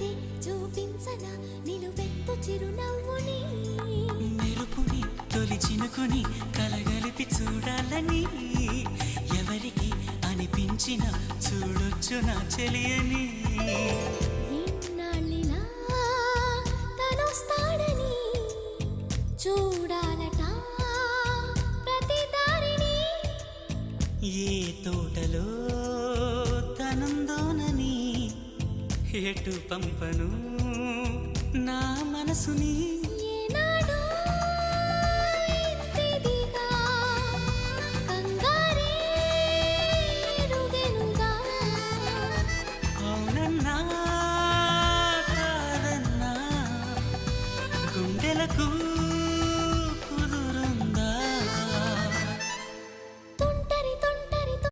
అయితే చూపించన నిలువెత్తు చిరునవ్వుని మెరుపుని తొలి చినుకుని కలగలిపి చూడాలని ఎవరికి అనిపించిన చూడొచ్చు నా చెలియని ఇన్నాళ్ళిలా తనొస్తాడని చూడాలట ప్రతి దారిని ఏ తోటలో తనందోనని ఎటు పంపను నా మనసుని